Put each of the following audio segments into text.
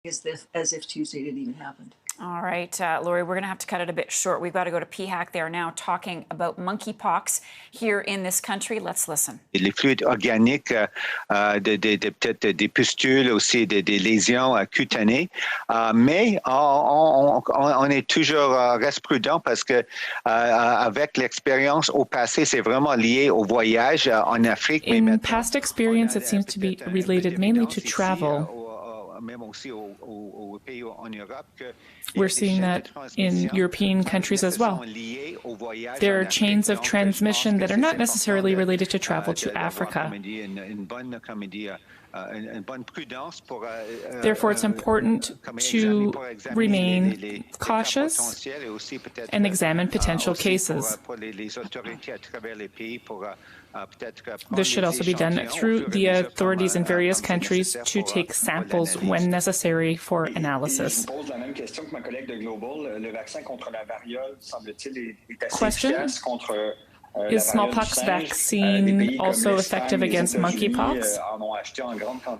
as if Tuesday didn't even happen. All right, Lori, we're going to have to cut it a bit short. We've got to go to PHAC. They are now talking about monkeypox here in this country. Let's listen. Les fluides organiques, peut-être des pustules, aussi des lésions cutanées. Mais on est toujours reste prudent parce que avec l'expérience au passé, c'est vraiment lié au voyage en Afrique. In past experience, it seems to be related mainly to travel. We're seeing that in European countries as well. There are chains of transmission that are not necessarily related to travel to Africa. Therefore, it's important to remain cautious and examine potential cases. This should also be done through the authorities in various countries to take samples when necessary for analysis. Question: is smallpox vaccine also effective against monkeypox?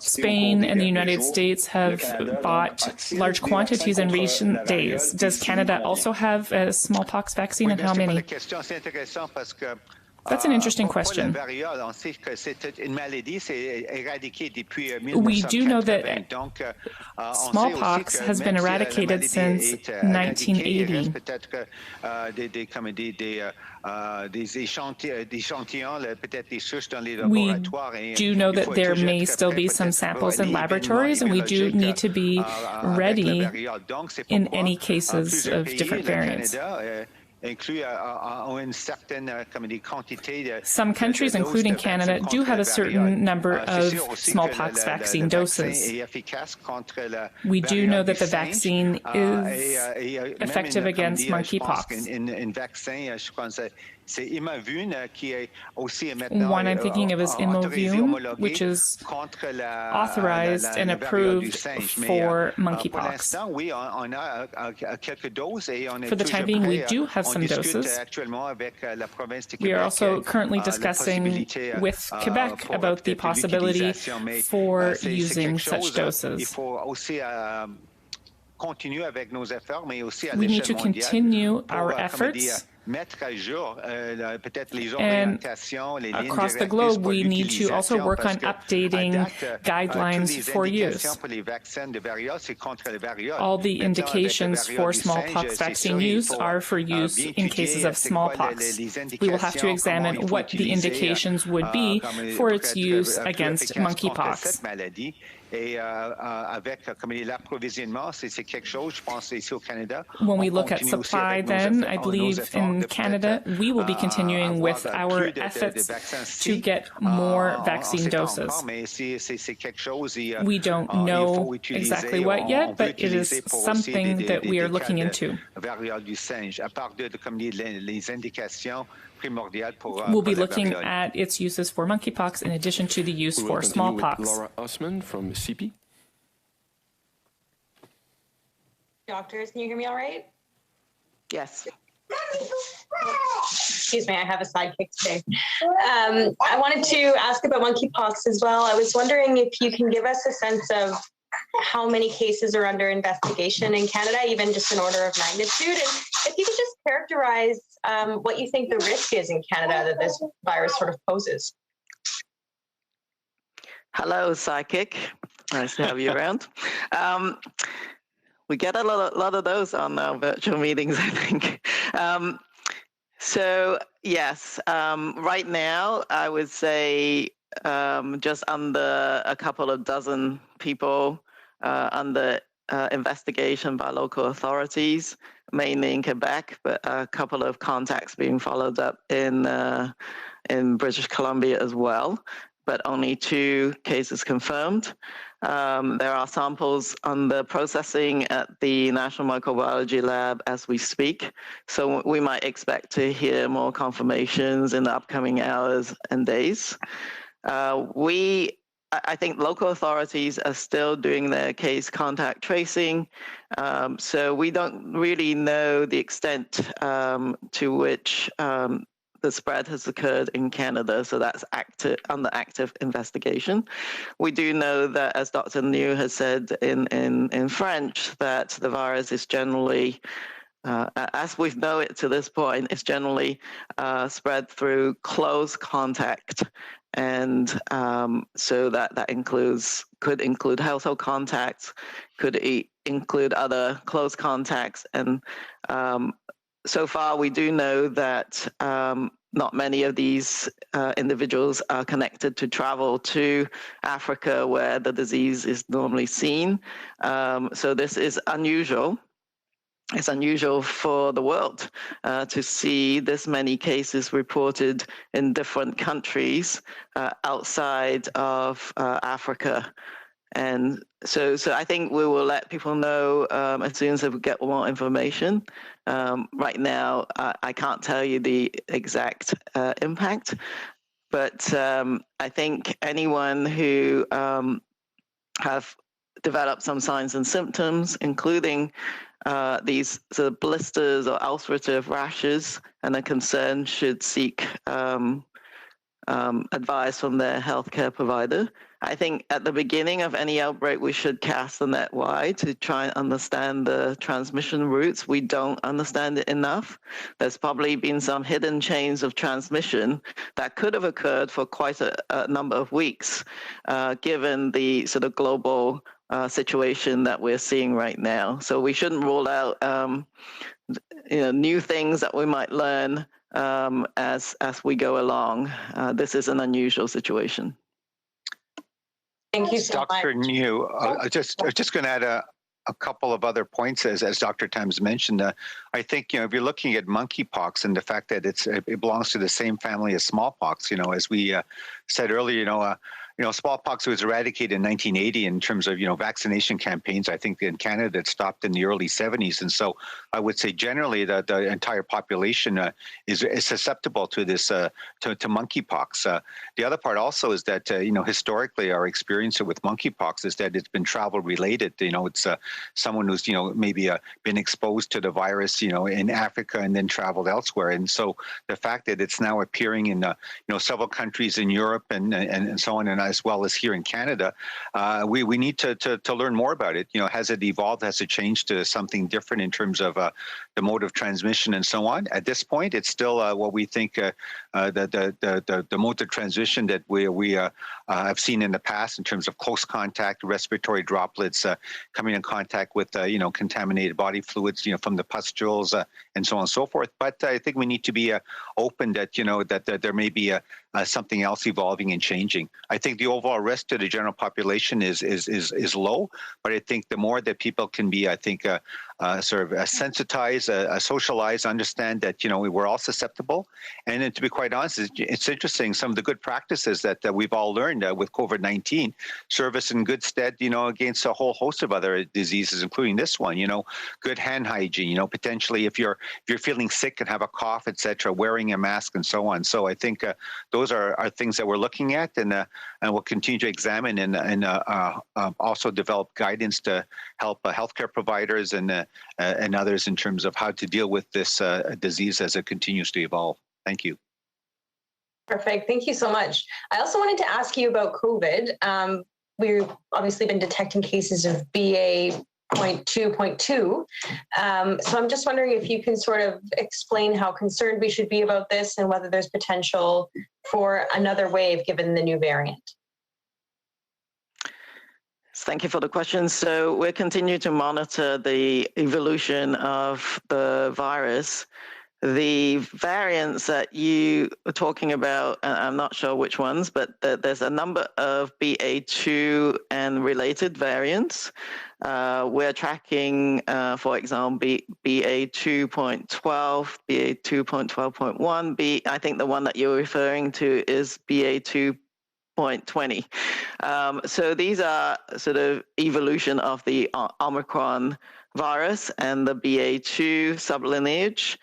Spain and the United States have bought large quantities in recent days. Does Canada also have a smallpox vaccine, and how many? That's an interesting question. We do know that smallpox has been eradicated since 1980. We do know that there may still be some samples in laboratories, and we do need to be ready in any cases of different variants. Some countries, including Canada, do have a certain number of smallpox vaccine doses. We do know that the vaccine is effective against monkeypox. One I'm thinking of is Imovune, which is authorized and approved for monkeypox. For the time being, we do have some doses. We are also currently discussing with Quebec about the possibility for using such doses. We need to continue our efforts. And across the globe, we need to also work on updating guidelines for use. All the indications for smallpox vaccine use are for use in cases of smallpox. We will have to examine what the indications would be for its use against monkeypox. When we look at supply, then, I believe in Canada, we will be continuing with our efforts to get more vaccine doses. We don't know exactly what yet, but it is something that we are looking into. We'll be looking at its uses for monkeypox in addition to the use for smallpox. Laura Osman from CP. Doctors, can you hear me all right? Yes. Excuse me, I have a sidekick today. I wanted to ask about monkeypox as well. I was wondering if you can give us a sense of how many cases are under investigation in Canada, even just an order of magnitude, and if you could just characterize what you think the risk is in Canada that this virus sort of poses. Hello, Psychic. Nice to have you around. We get a lot of those on our virtual meetings, I think. So, yes, right now, I would say just under a couple of dozen people under investigation by local authorities, mainly in Quebec, but a couple of contacts being followed up in British Columbia as well, but only 2 cases confirmed. There are samples under processing at the National Microbiology Lab as we speak, so we might expect to hear more confirmations in the upcoming hours and days. I think local authorities are still doing their case contact tracing, so we don't really know the extent to which the spread has occurred in Canada, so that's under active investigation. We do know that, as Dr. New has said in French, that the virus is generally, as we know it to this point, it's generally spread through close contact. And so that could include household contacts, could include other close contacts. And so far, we do know that not many of these individuals are connected to travel to Africa, where the disease is normally seen. So this is unusual. It's unusual for the world to see this many cases reported in different countries outside of Africa. And so I think we will let people know as soon as we get more information. Right now, I can't tell you the exact impact, but I think anyone who have developed some signs and symptoms, including these sort of blisters or ulcerative rashes, and a concern, should seek advice from their healthcare provider. I think at the beginning of any outbreak, we should cast the net wide to try and understand the transmission routes. We don't understand it enough. There's probably been some hidden chains of transmission that could have occurred for quite a number of weeks, given the sort of global situation that we're seeing right now. So we shouldn't rule out new things that we might learn as we go along. This is an unusual situation. Thank you so much. Dr. New, I'm just going to add a couple of other points, as Dr. Times mentioned. I think, if you're looking at monkeypox and the fact that it belongs to the same family as smallpox, as we said earlier, smallpox was eradicated in 1980 in terms of, vaccination campaigns. I think in Canada it stopped in the early 70s. And so I would say generally that the entire population is susceptible to this, to monkeypox. The other part also is that, historically our experience with monkeypox is that it's been travel related. It's someone who's, maybe been exposed to the virus, in Africa and then traveled elsewhere. And so the fact that it's now appearing in, several countries in Europe and so on, and as well as here in Canada, we need to learn more about it. Has it evolved? Has it changed to something different in terms of the mode of transmission and so on? At this point, it's still what we think the mode of transmission that we have seen in the past in terms of close contact, respiratory droplets coming in contact with contaminated body fluids, from the pustules and so on and so forth. But I think we need to be open that that there may be something else evolving and changing. I think the overall risk to the general population is low, but I think the more that people can be, sort of sensitized, socialized, understand that we're all susceptible. And then, to be quite honest, it's interesting. Some of the good practices that we've all learned with COVID-19 serve us in good stead, against a whole host of other diseases, including this one. Good hand hygiene. Potentially if you're feeling sick and have a cough, etc., wearing a mask and so on. So I think those are things that we're looking at, and we'll continue to examine and also develop guidance to help healthcare providers and others in terms of how to deal with this disease as it continues to evolve. Thank you. Perfect. Thank you so much. I also wanted to ask you about COVID. We've obviously been detecting cases of BA.2.2. So I'm just wondering if you can sort of explain how concerned we should be about this and whether there's potential for another wave given the new variant. Thank you for the question. So we're continuing to monitor the evolution of the virus. The variants that you were talking about, I'm not sure which ones, but there's a number of BA2 and related variants. We're tracking, for example, BA2.12, BA2.12.1. I think the one that you're referring to is BA2.20. So these are sort of evolution of the Omicron virus and the BA2 sublineage.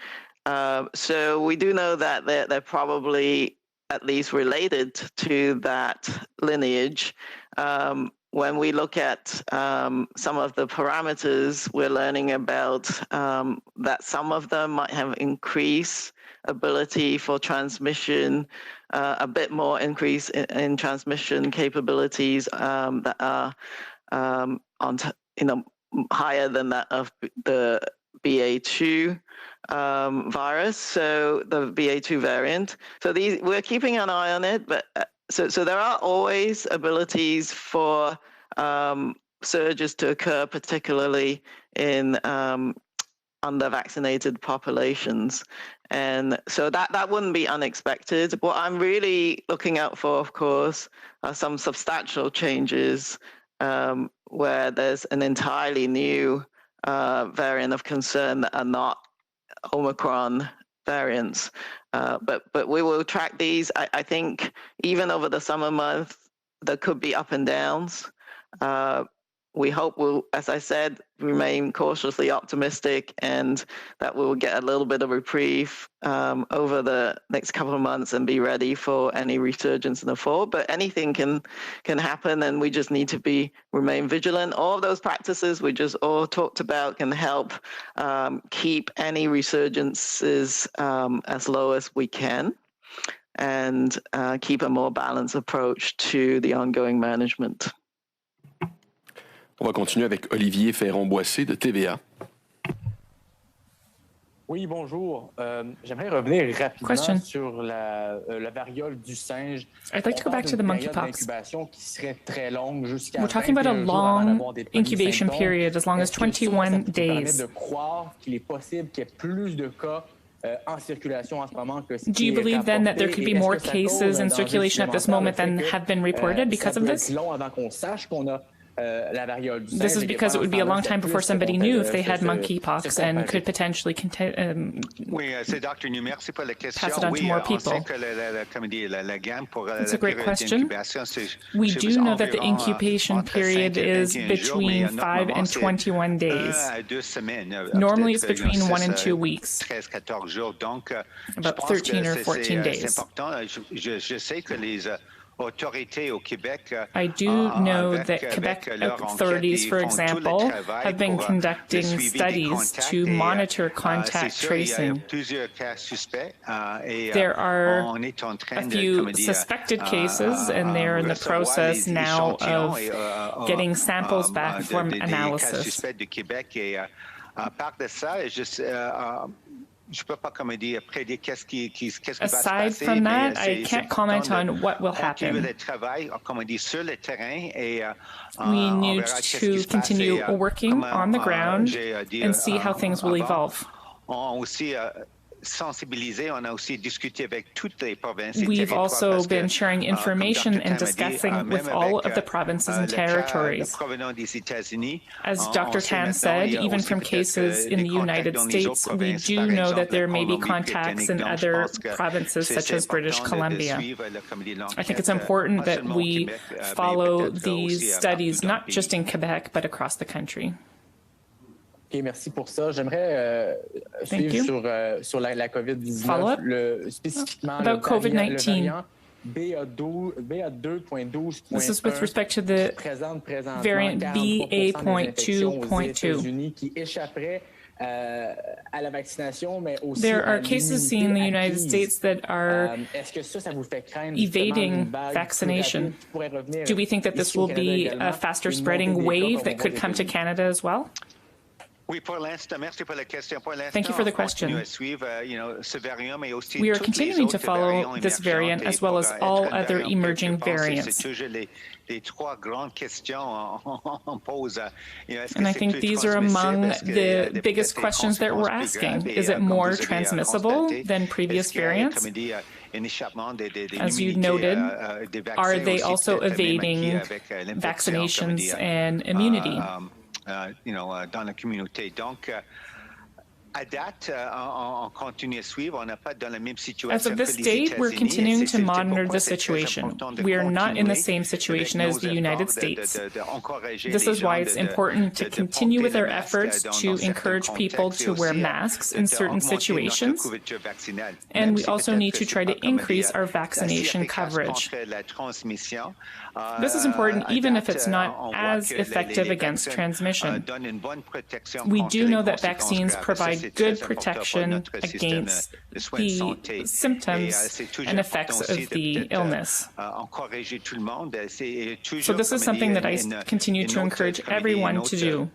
So we do know that they're probably at least related to that lineage. When we look at some of the parameters, we're learning about that some of them might have increased ability for transmission, a bit more increase in transmission capabilities that are higher than that of the BA2 virus, so the BA2 variant. So we're keeping an eye on it, but so there are always abilities for surges to occur, particularly in under-vaccinated populations. And so that wouldn't be unexpected. What I'm really looking out for, of course, are some substantial changes where there's an entirely new variant of concern that are not Omicron variants. But we will track these. I think even over the summer months, there could be up and downs. We hope we'll, as I said, remain cautiously optimistic and that we'll get a little bit of reprieve over the next couple of months and be ready for any resurgence in the fall. But anything can happen, and we just need to remain vigilant. All of those practices we just all talked about can help keep any resurgences as low as we can and keep a more balanced approach to the ongoing management. On va continuer avec Olivier Ferron-Boissé de TVA. Oui, bonjour. J'aimerais revenir rapidement sur la variole du singe. I'd like to go back to the monkeypox. Qui serait très longue jusqu'à We're talking about a long incubation period, as long as 21 days. De croire qu'il est possible qu'il y ait plus de cas en circulation en ce moment que Do you believe then that there could be more cases in circulation at this moment than have been reported because of this? This is because it would be a long time before somebody knew if they had monkeypox and could potentially pass it on to more people. It's a great question. We do know that the incubation period is between 5 and 21 days. Normally it's between 1 and 2 weeks, about 13 or 14 days. I do know that Quebec authorities, for example, have been conducting studies to monitor contact tracing. There are a few suspected cases, and they're in the process now of getting samples back from analysis. Aside from that, I can't comment on what will happen. We need to continue working on the ground and see how things will evolve. We've also been sharing information and discussing with all of the provinces and territories. As Dr. Tan said, even from cases in the United States, we do know that there may be contacts in other provinces such as British Columbia. I think it's important that we follow these studies, not just in Quebec, but across the country. OK, merci pour ça. J'aimerais suivre sur la COVID-19, spécifiquement about COVID-19. BA2.12. This is with respect to the variant BA.2.2. qui échapperait à la vaccination, mais aussi there are cases seen in the United States that are evading vaccination. Do we think that this will be a faster spreading wave that could come to Canada as well? Thank you for the question. We are continuing to follow this variant as well as all other emerging variants. And I think these are among the biggest questions that we're asking. Is it more transmissible than previous variants? As you noted, are they also evading vaccinations and immunity? Dans la communauté. Donc, à date, on continue à suivre. On n'a pas dans la même situation. As of this date, we're continuing to monitor the situation. We are not in the same situation as the United States. This is why it's important to continue with our efforts to encourage people to wear masks in certain situations. And we also need to try to increase our vaccination coverage. This is important even if it's not as effective against transmission. We do know that vaccines provide good protection against the symptoms and effects of the illness. So this is something that I continue to encourage everyone to do.